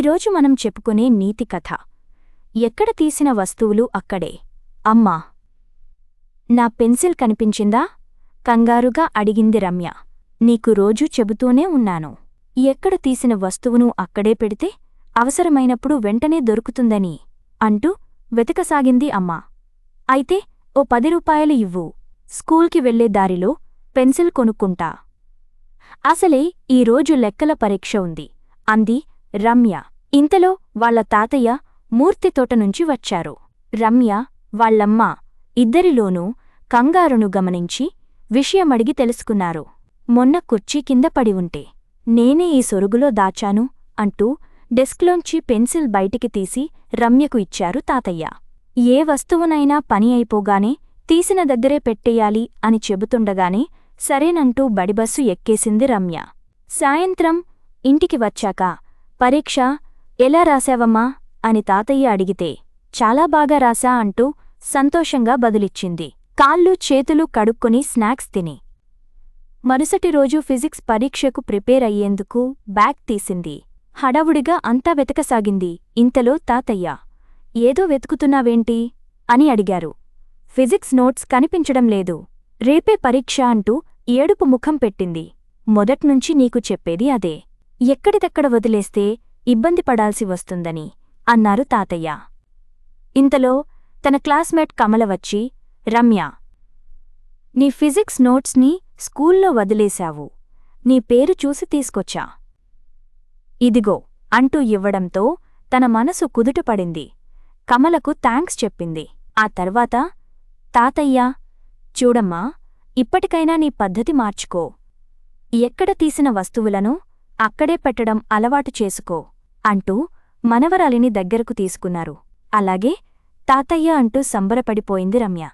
ఈరోజు మనం చెప్పుకునే నీతి కథ. ఎక్కడ తీసిన వస్తువులు అక్కడే. అమ్మా, నా పెన్సిల్ కనిపించిందా? కంగారుగా అడిగింది రమ్య. నీకు రోజూ చెబుతూనే ఉన్నాను, ఎక్కడ తీసిన వస్తువును అక్కడే పెడితే అవసరమైనప్పుడు వెంటనే దొరుకుతుందని అంటూ వెతకసాగింది అమ్మ. అయితే ఓ 10 రూపాయలు ఇవ్వు, స్కూల్కి వెళ్లే దారిలో పెన్సిల్ కొనుక్కుంటా. అసలే ఈరోజు లెక్కల పరీక్ష ఉంది అంది రమ్య. ఇంతలో వాళ్ల తాతయ్య మూర్తి తోటనుంచి వచ్చారు. రమ్య, వాళ్లమ్మ ఇద్దరిలోనూ కంగారును గమనించి విషయమడిగి తెలుసుకున్నారు. మొన్న కుర్చీ కింద పడి ఉంటే నేనే ఈ సొరుగులో దాచాను అంటూ డెస్క్లోంచి పెన్సిల్ బయటికి తీసి రమ్యకు ఇచ్చారు తాతయ్య. ఏ వస్తువునైనా పని అయిపోగానే తీసిన దగ్గరే పెట్టెయ్యాలి అని చెబుతుండగానే సరేనంటూ బడిబస్సు ఎక్కేసింది రమ్య. సాయంత్రం ఇంటికి వచ్చాక, పరీక్ష ఎలా రాశావమ్మా అని తాతయ్య అడిగితే చాలా బాగా రాశా అంటూ సంతోషంగా బదులిచ్చింది. కాళ్ళు చేతులు కడుక్కొని స్నాక్స్ తిని మరుసటి రోజు ఫిజిక్స్ పరీక్షకు ప్రిపేర్ అయ్యేందుకు బ్యాగ్ తీసింది. హడావుడిగా అంతా వెతకసాగింది. ఇంతలో తాతయ్య, ఏదో వెతుకుతున్నావేంటి అని అడిగారు. ఫిజిక్స్ నోట్స్ కనిపించడం లేదు, రేపే పరీక్ష అంటూ ఏడుపు ముఖం పెట్టింది. మొదట్నుంచి నీకు చెప్పేది అదే, ఎక్కడిదక్కడ వదిలేస్తే ఇబ్బంది పడాల్సి వస్తుందని అన్నారు తాతయ్య. ఇంతలో తన క్లాస్మేట్ కమల వచ్చి, రమ్య, నీ ఫిజిక్స్ నోట్స్ని స్కూల్లో వదిలేశావు, నీ పేరు చూసి తీసుకొచ్చా, ఇదిగో అంటూ ఇవ్వడంతో తన మనసు కుదుటపడింది. కమలకు థాంక్స్ చెప్పింది. ఆ తర్వాత, తాతయ్య, చూడమ్మా, ఇప్పటికైనా నీ పద్ధతి మార్చుకో, ఎక్కడ తీసిన వస్తువులను అక్కడే పెట్టడం అలవాటు చేసుకో అంటూ మనవరాలిని దగ్గరకు తీసుకున్నారు. అలాగే తాతయ్య అంటూ సంబరపడిపోయింది రమ్య.